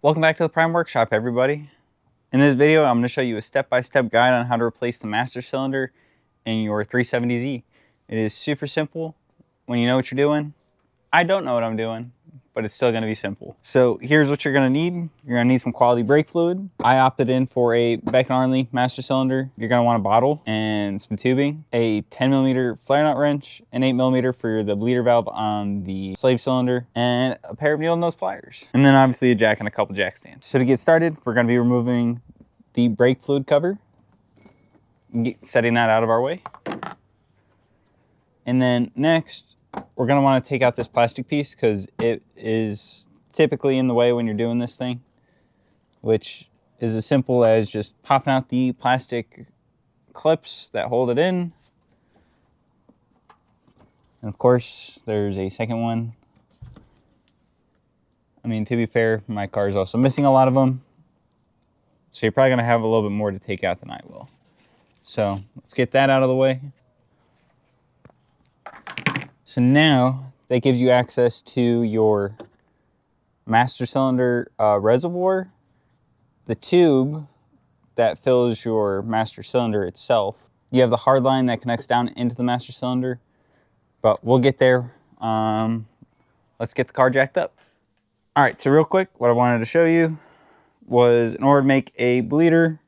Welcome back to the Prime Workshop, everybody. In this video, I'm going to show you a step-by-step guide on how to replace the master cylinder in your 370Z. It is super simple when you know what you're doing. I don't know what I'm doing, but it's still going to be simple. So here's what you're going to need. You're going to need some quality brake fluid. I opted in for a Beck & Arnley master cylinder. You're going to want a bottle and some tubing, a 10mm flare nut wrench, an 8mm for the bleeder valve on the slave cylinder, and a pair of needle nose pliers. And then obviously a jack and a couple jack stands. So to get started, we're going to be removing the brake fluid cover, setting that out of our way. And then next, we're going to want to take out this plastic piece because it is typically in the way when you're doing this thing, which is as simple as just popping out the plastic clips that hold it in. And of course, there's a second one. I mean, to be fair, my car is also missing a lot of them, so you're probably going to have a little bit more to take out than I will. So let's get that out of the way. So now that gives you access to your master cylinder reservoir, the tube that fills your master cylinder itself. You have the hard line that connects down into the master cylinder, but we'll get there. Let's get the car jacked up. All right, so real quick, what I wanted to show you was in order to make a bleeder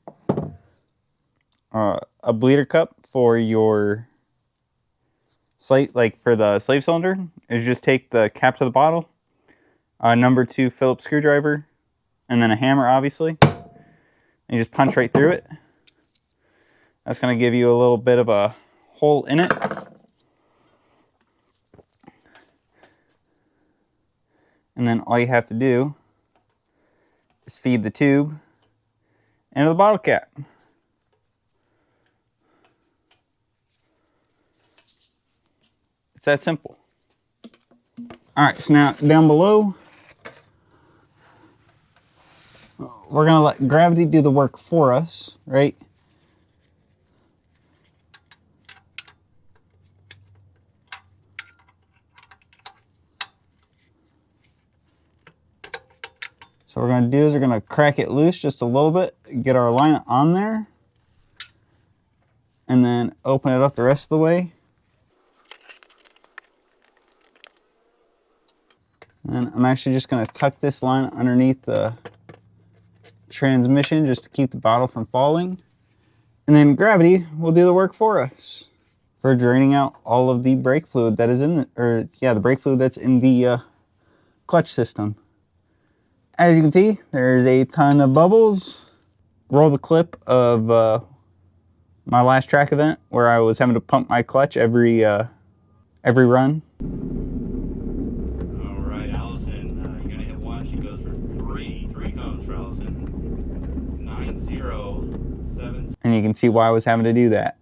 cup for your slate, like for the slave cylinder, is just take the cap to the bottle, number 2 Phillips screwdriver, and then a hammer, obviously, and you just punch right through it. That's going to give you a little bit of a hole in it. And then all you have to do is feed the tube into the bottle cap. It's that simple. All right, so now down below, we're gonna let gravity do the work for us, right? So what we're gonna do is we're gonna crack it loose just a little bit, get our line on there, and then open it up the rest of the way. And I'm actually just going to tuck this line underneath the transmission just to keep the bottle from falling. And then gravity will do the work for us for draining out all of the brake fluid that is in the brake fluid that's in the clutch system. As you can see, there's a ton of bubbles. Roll the clip of my last track event where I was having to pump my clutch every run. And you can see why I was having to do that.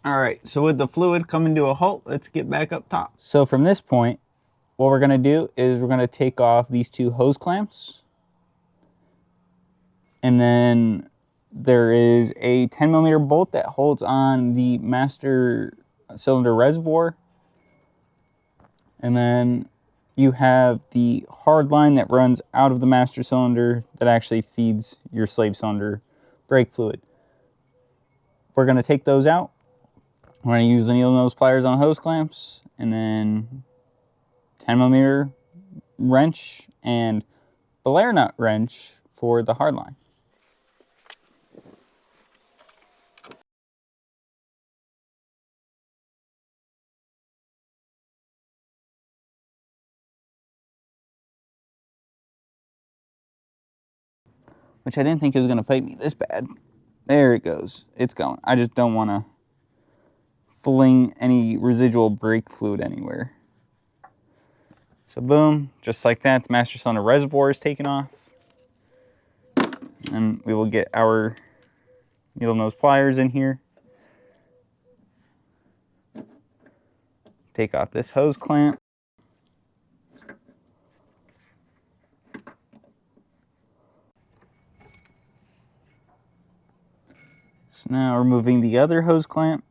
All right, so with the fluid coming to a halt, let's get back up top. So from this point, what we're gonna do is we're gonna take off these 2 hose clamps. And then there is a 10mm bolt that holds on the master cylinder reservoir. And then you have the hard line that runs out of the master cylinder that actually feeds your slave cylinder brake fluid. we're going to take those out. We're going to use the needle nose pliers on hose clamps, and then 10mm wrench and Belair nut wrench for the hard line. Which I didn't think it was going to fight me this bad. There it goes. It's going. I just don't want to fling any residual brake fluid anywhere. So boom, just like that, the master cylinder reservoir is taken off. And we will get our needle nose pliers in here. Take off this hose clamp. So now removing the other hose clamp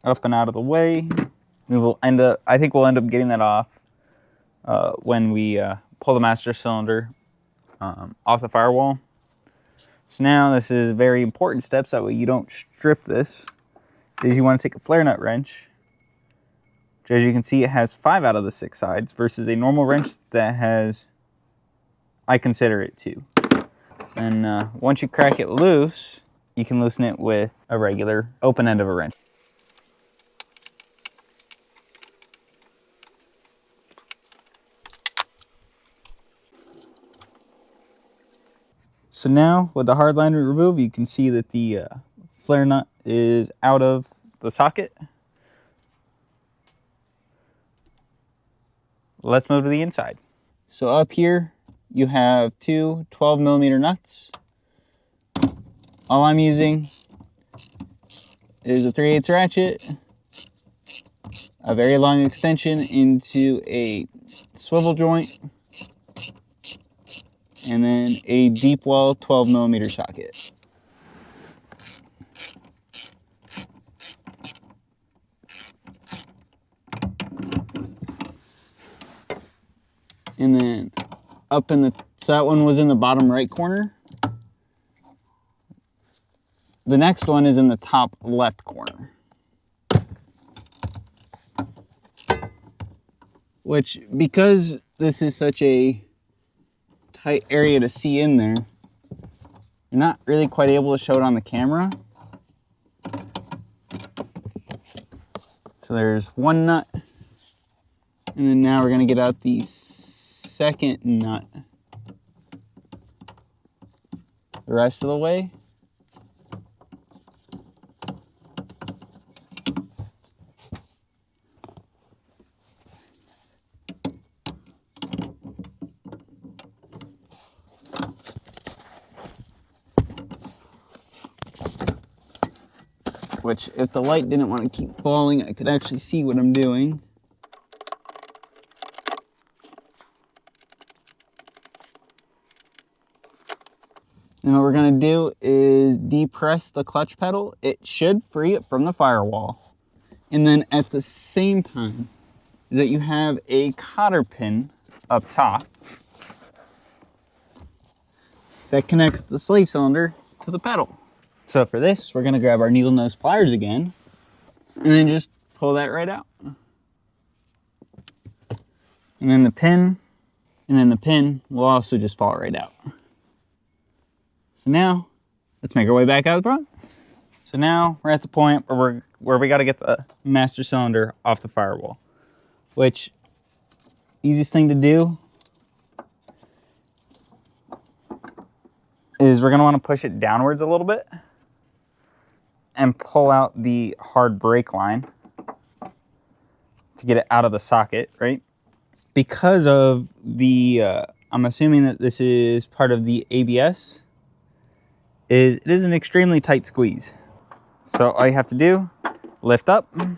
up and out of the way. We will end up, I think we'll end up getting that off when we pull the master cylinder off the firewall. So now this is very important steps, that way you don't strip this, is you want to take a flare nut wrench, which as you can see it has 5 out of the 6 sides versus a normal wrench that has, I consider it 2. And once you crack it loose, you can loosen it with a regular open end of a wrench. So now, with the hard line removed, you can see that the flare nut is out of the socket. Let's move to the inside. So up here, you have 2 12mm nuts. All I'm using is a 3/8 ratchet, a very long extension into a swivel joint, and then a deep well 12mm socket. And then up in the, so that one was in the bottom right corner. The next one is in the top left corner. Which, because this is such a tight area to see in there, you're not really quite able to show it on the camera. So there's one nut, and then now we're going to get out the second nut the rest of the way. Which, if the light didn't want to keep falling, I could actually see what I'm doing. And what we're going to do is depress the clutch pedal. It should free it from the firewall. And then at the same time, is that you have a cotter pin up top that connects the slave cylinder to the pedal. So for this, we're going to grab our needle nose pliers again, and then just pull that right out. And then the pin will also just fall right out. So now, let's make our way back out the front. So now we're at the point where we got to get the master cylinder off the firewall, which, easiest thing to do is we're going to want to push it downwards a little bit and pull out the hard brake line to get it out of the socket, right? Because of the, I'm assuming that this is part of the ABS, it is an extremely tight squeeze. So all you have to do, lift up, and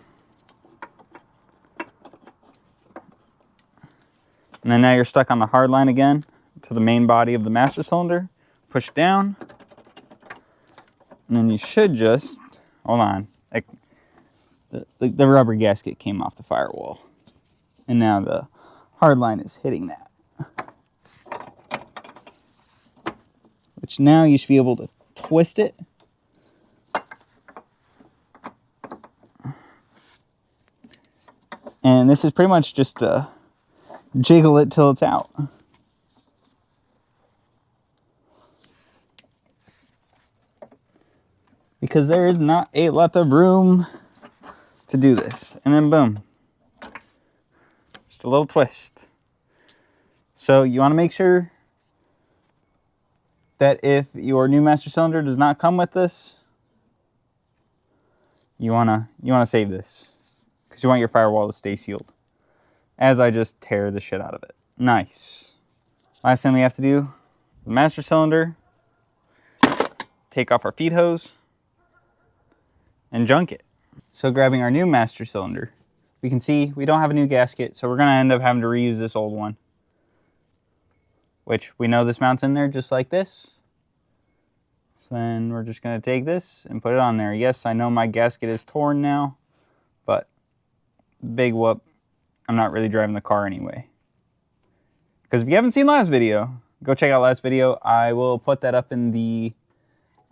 then now you're stuck on the hard line again to the main body of the master cylinder. Push down, and then you should just, hold on, like the rubber gasket came off the firewall, and now the hard line is hitting that. Which now you should be able to twist it And this is pretty much just jiggle it till it's out. Because there is not a lot of room to do this. And then boom. Just a little twist. So you want to make sure that if your new master cylinder does not come with this, you wanna save this. Because you want your firewall to stay sealed. As I just tear the shit out of it. Nice. Last thing we have to do, the master cylinder, take off our feed hose, and junk it. So grabbing our new master cylinder, we can see we don't have a new gasket, so we're gonna end up having to reuse this old one. Which we know this mounts in there just like this. So then we're just gonna take this and put it on there. Yes, I know my gasket is torn now, but big whoop, I'm not really driving the car anyway. Because if you haven't seen last video, go check out last video. I will put that up in the,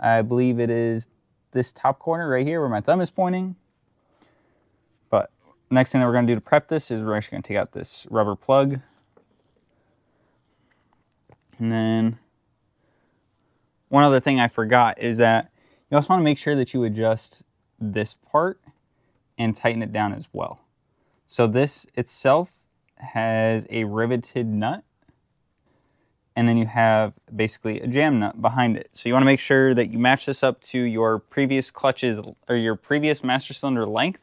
I believe it is this top corner right here where my thumb is pointing. But next thing that we're gonna do to prep this is we're actually gonna take out this rubber plug. And then one other thing I forgot is that you also want to make sure that you adjust this part and tighten it down as well. So this itself has a riveted nut, and then you have basically a jam nut behind it. So you want to make sure that you match this up to your previous clutches or your previous master cylinder length,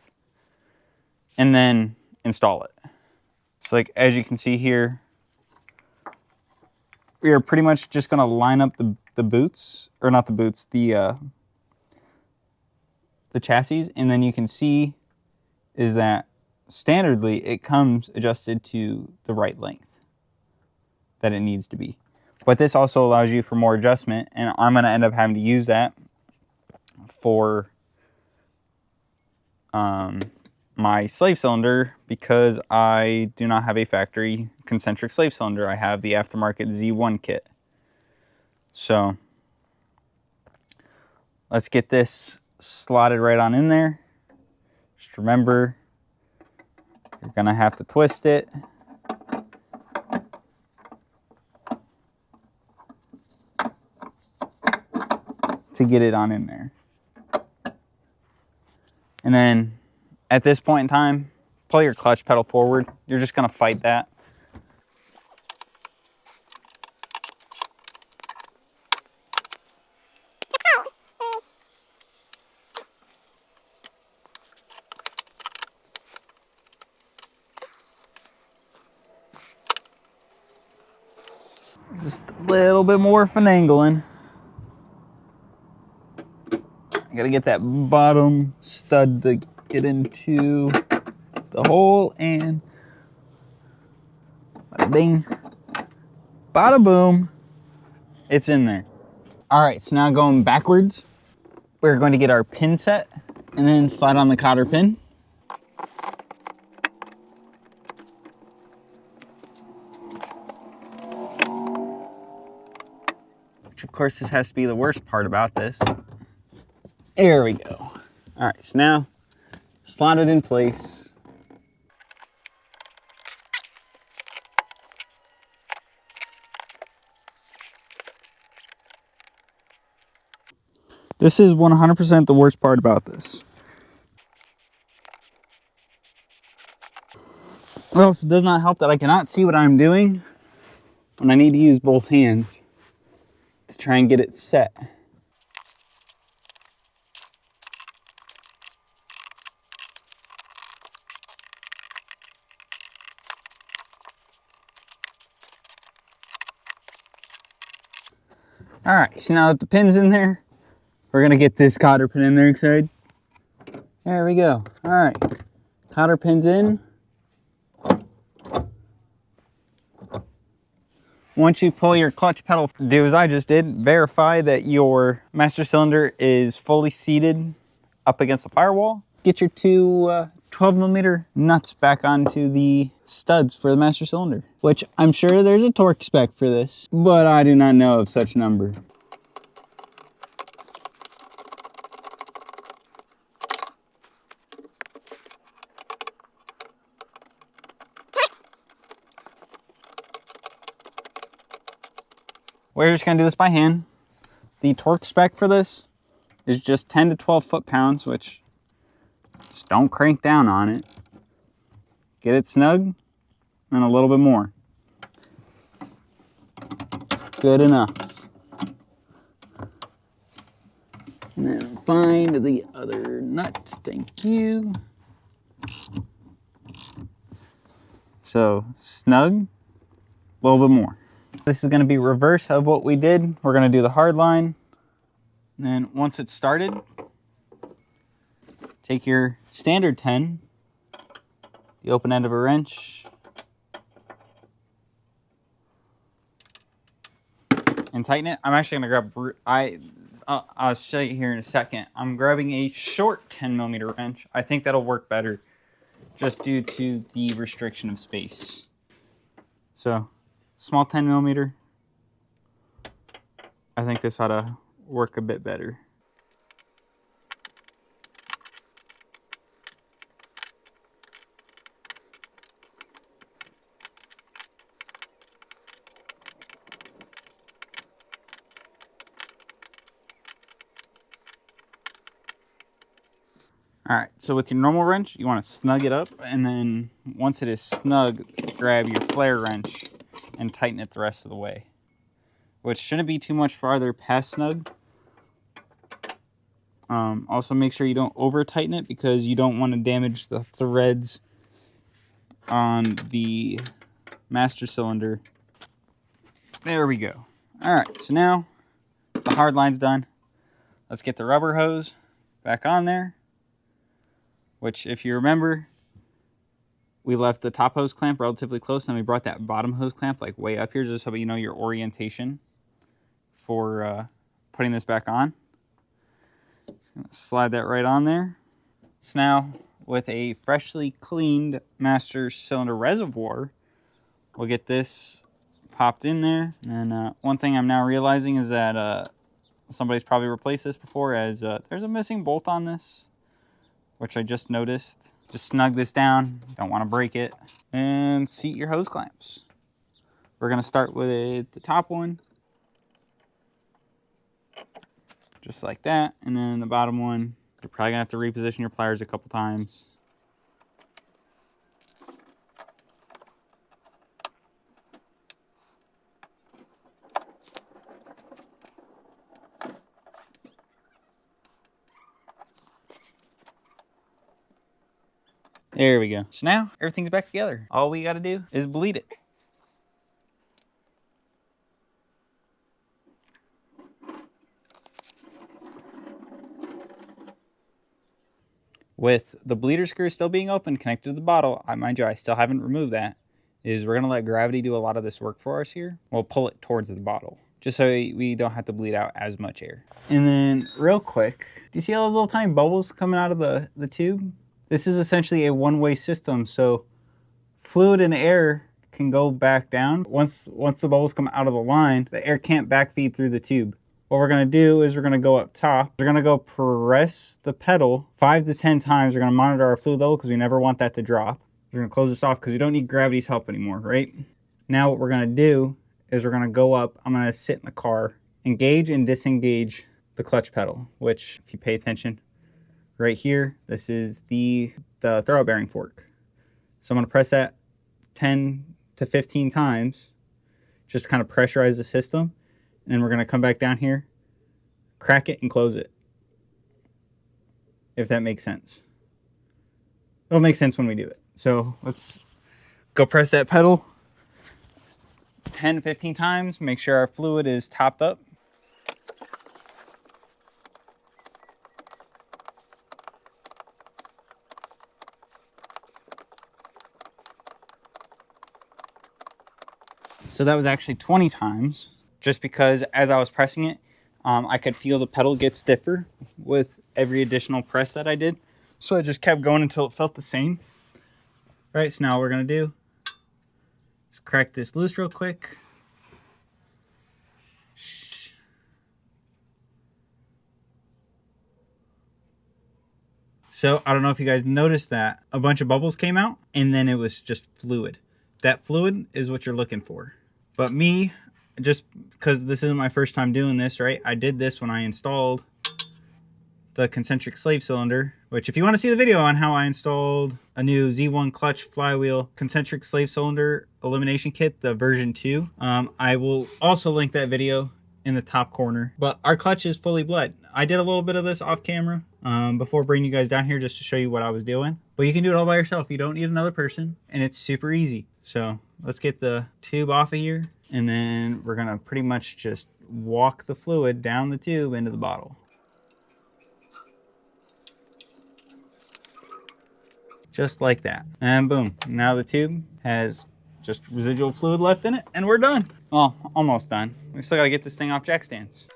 and then install it. So like as you can see here, we are pretty much just going to line up the boots, or not the boots, the chassis, and then you can see is that standardly it comes adjusted to the right length that it needs to be. But this also allows you for more adjustment, and I'm going to end up having to use that for my slave cylinder because I do not have a factory concentric slave cylinder. I have the aftermarket Z1 kit. So let's get this slotted right on in there. Just remember, you're gonna have to twist it. To get it on in there. And then at this point in time, pull your clutch pedal forward. You're just gonna fight that. Just a little bit more finagling. I gotta get that bottom stud to get into the hole, and bada bing, bada boom, it's in there. All right, so now going backwards, we're going to get our pin set and then slide on the cotter pin. Which of course this has to be the worst part about this. There we go. All right, so now slot it in place. This is 100% the worst part about this. It also does not help that I cannot see what I'm doing when I need to use both hands to try and get it set. All right, so now that the pin's in there, we're gonna get this cotter pin in there inside. There we go. All right, cotter pin's in. Once you pull your clutch pedal, do as I just did, verify that your master cylinder is fully seated up against the firewall. Get your two 12mm nuts back onto the studs for the master cylinder, which I'm sure there's a torque spec for this, but I do not know of such number. We're just gonna do this by hand. The torque spec for this is just 10 to 12 foot-pounds, which just don't crank down on it. Get it snug and a little bit more. It's good enough. And then find the other nut. Thank you. So snug, a little bit more. This is going to be reverse of what we did. We're going to do the hard line. And then once it's started, take your standard 10, the open end of a wrench, and tighten it. I'm actually going to grab, I'll show you here in a second. I'm grabbing a short 10mm wrench. I think that'll work better just due to the restriction of space. So small 10mm. I think this ought to work a bit better. All right, so with your normal wrench, you want to snug it up, and then once it is snug, grab your flare wrench and tighten it the rest of the way, which shouldn't be too much farther past snug. Also make sure you don't over tighten it because you don't want to damage the threads on the master cylinder. There we go. All right, so now the hard line's done. Let's get the rubber hose back on there, which if you remember, we left the top hose clamp relatively close and we brought that bottom hose clamp like way up here just so you know your orientation for putting this back on. Slide that right on there. So now with a freshly cleaned master cylinder reservoir, we'll get this popped in there. And one thing I'm now realizing is that somebody's probably replaced this before, as there's a missing bolt on this, which I just noticed. Just snug this down, don't want to break it, and seat your hose clamps. We're gonna start with the top one, just like that, and then the bottom one, you're probably gonna have to reposition your pliers a couple times. There we go. So now everything's back together. All we gotta do is bleed it. With the bleeder screw still being open, connected to the bottle, mind you, I still haven't removed that, is we're gonna let gravity do a lot of this work for us here. We'll pull it towards the bottle, just so we don't have to bleed out as much air. And then real quick, do you see all those little tiny bubbles coming out of the tube? This is essentially a one-way system, so fluid and air can go back down. Once the bubbles come out of the line, the air can't backfeed through the tube. What we're gonna do is we're gonna go up top. We're gonna go press the pedal 5 to 10 times. We're gonna monitor our fluid level because we never want that to drop. We're gonna close this off because we don't need gravity's help anymore, right? Now what we're gonna do is we're gonna go up. I'm gonna sit in the car, engage and disengage the clutch pedal, which if you pay attention, right here, this is the throw bearing fork. So I'm gonna press that 10 to 15 times, just to kind of pressurize the system. And then we're gonna come back down here, crack it and close it. If that makes sense. It'll make sense when we do it. So let's go press that pedal 10 to 15 times, make sure our fluid is topped up. So that was actually 20 times, just because as I was pressing it, I could feel the pedal get stiffer with every additional press that I did. So I just kept going until it felt the same. All right, so now what we're gonna do is crack this loose real quick. So I don't know if you guys noticed that a bunch of bubbles came out and then it was just fluid. That fluid is what you're looking for. But me, just because this isn't my first time doing this, right? I did this when I installed the concentric slave cylinder, which if you want to see the video on how I installed a new Z1 clutch flywheel concentric slave cylinder elimination kit, the version 2, I will also link that video in the top corner. But our clutch is fully bled. I did a little bit of this off camera before bringing you guys down here just to show you what I was doing. But you can do it all by yourself. You don't need another person, and it's super easy. So let's get the tube off of here, and then we're gonna pretty much just walk the fluid down the tube into the bottle. Just like that. And boom, now the tube has just residual fluid left in it, and we're done. Well, almost done. We still gotta get this thing off jack stands.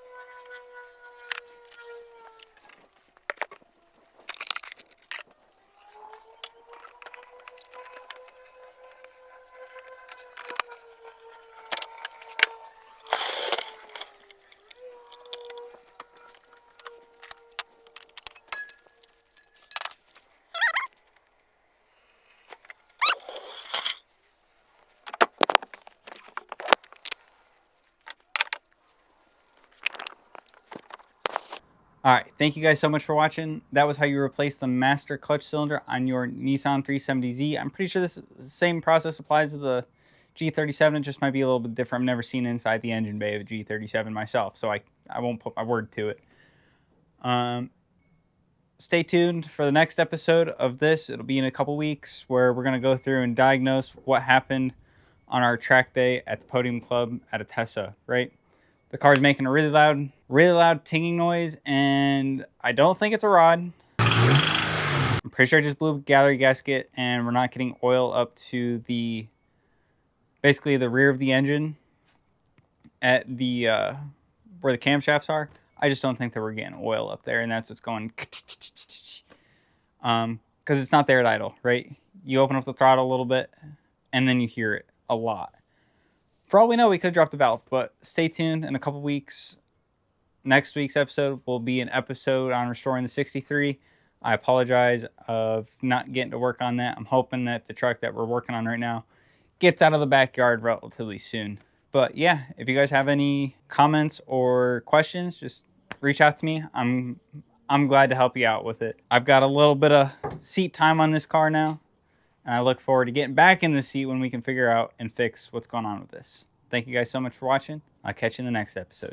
All right, thank you guys so much for watching. That was how you replace the master clutch cylinder on your Nissan 370Z. I'm pretty sure this same process applies to the G37. It just might be a little bit different. I've never seen inside the engine bay of a G37 myself, so I won't put my word to it. Stay tuned for the next episode of this. It'll be in a couple weeks where we're going to go through and diagnose what happened on our track day at the Podium Club at Atessa, right? The car's making a really loud tinging noise, and I don't think it's a rod. I'm pretty sure I just blew a gallery gasket, and we're not getting oil up to basically the rear of the engine at the where the camshafts are. I just don't think that we're getting oil up there, and that's what's going because it's not there at idle, right? You open up the throttle a little bit, and then you hear it a lot. For all we know, we could have dropped the valve, but stay tuned in a couple weeks. Next week's episode will be an episode on restoring the 63. I apologize of not getting to work on that. I'm hoping that the truck that we're working on right now gets out of the backyard relatively soon. But yeah, if you guys have any comments or questions, just reach out to me. I'm glad to help you out with it. I've got a little bit of seat time on this car now, and I look forward to getting back in the seat when we can figure out and fix what's going on with this. Thank you guys so much for watching. I'll catch you in the next episode.